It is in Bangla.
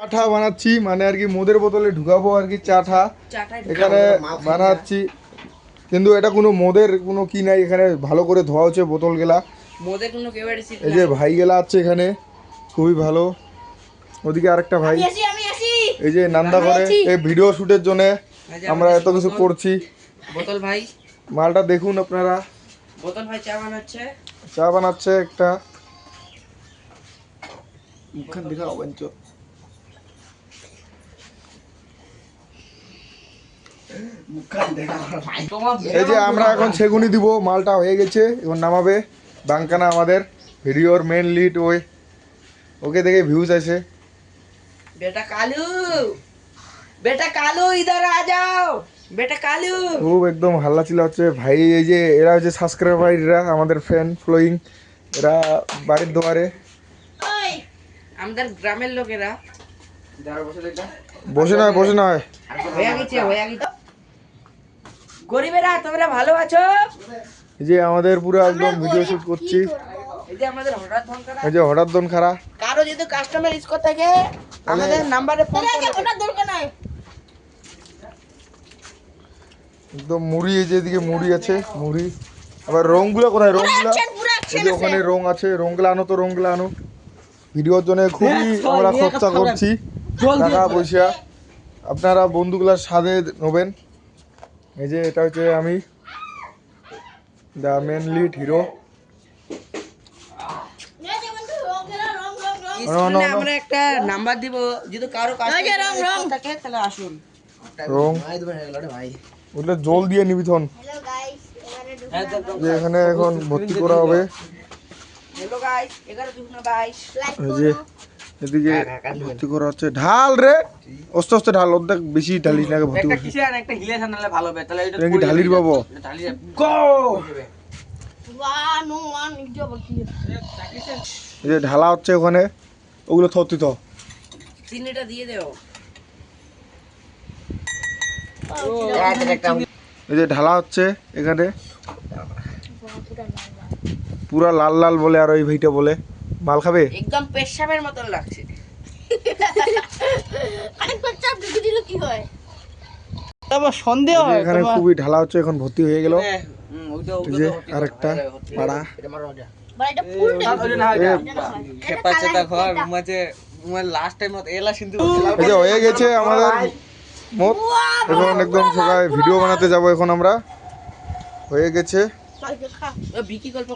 চাটা বানাচ্ছি, মানে আর কি মদের বোতলে ঢুকাবো আর কি চাটা এখানে বানাচ্ছি, কিন্তু এটা কোনো মদের কোনো কি নাই, এখানে ভালো করে ধোয়া হচ্ছে বোতল গেলা। এই যে ভাই গেলা আছে এখানে, খুবই ভালো। ওদিকে আরেকটা ভাই, এই যে নান্দা করে এই ভিডিও শুটের জন্য আমরা এত কিছু করছি। বোতল ভাই মালটা দেখুন আপনারা, বোতল ভাই চা বানাচ্ছে একটা। মুখখান দেখা অবাঞ্চ। এই যে আমরা এখন সেগুনি দিব, মালটা হয়ে গেছে, এখন নামাবে। বাঙ্কানা আমাদের ভিডিওর মেন লিড, ওকে দেখে ভিউজ আছে। বেটা কালু ইধার আ যাও, বেটা কালু খুব একদম হাল্লা চিল্লা হচ্ছে ভাই। এই যে এরা হচ্ছে সাবস্ক্রাইবাররা, আমাদের ফ্যান ফলোয়িং, এরা বাড়ির দুয়ারে আমাদের গ্রামের লোকেরা বসে নয় হয়ে গেছে গরিবেরা তোমরা ভালো আছো? এই যে আমাদের পুরো একদম ভিডিও শুট করছি। এই যে আমাদের হঠাৎ ধন করা, এই যে হঠাৎ দন খারা, কারো যদি কাস্টমার ইস্কো থাকে আমাদের নাম্বারে ফোন করবে, হঠাৎ দরকার নাই। একদম মুড়ি, এই যে এদিকে মুড়ি আছে, মুড়ি। আবার রংগুলো কোথায়? রংগুলা এই যে ওখানে রং আছে, রংগুলা আনো তো, রংগুলা আনো। ভিডিওর জন্য খুবই আমরা খরচা করছি টাকা পয়সা, আপনারা বন্ধুগুলার সাথে নেবেন। এই যে এটা হচ্ছে আমি, দ্য মেন লিড হিরো। আমরা একটা নাম্বার দিব, যদি কারো কাস্টমার থাকে তাহলে আসুন। রং ওগুলো জল দিয়ে নিবি থন, যে এখানে এখন ভর্তি করা হবে। হ্যালো গাইস, 11:22 এই যে এদিকে ভর্তি করা হচ্ছে। ঢাল রে, আস্তে আস্তে ঢাল, অর্ধেক বেশি ঢালিস না, ভর্তি একটা করছিস। কিসে আর একটা হিলে নালে ভালো হবে, তাহলে এটা কি ঢালির বাবু ঢালি গো। এই যে ঢালা হচ্ছে ওখানে, ওগুলো থতি তো চিনিটা দিয়ে দেও। এই যে ঢালা হচ্ছে এখানে, পুরা লাল লাল বলে, আর ওই ভাইটা বলে মাল খাবে একদম পেশাবের মতন লাগছে। সন্দেহ হয় এখানে খুবই ঢালা হচ্ছে, এখন ভর্তি হয়ে গেল। এই যে আরেকটা পাড়া, এই যে হয়ে গেছে আমাদের মত। এখন একদম সবাই ভিডিও বানাতে যাব, এখন আমরা হয়ে গেছে। বিকি গল্প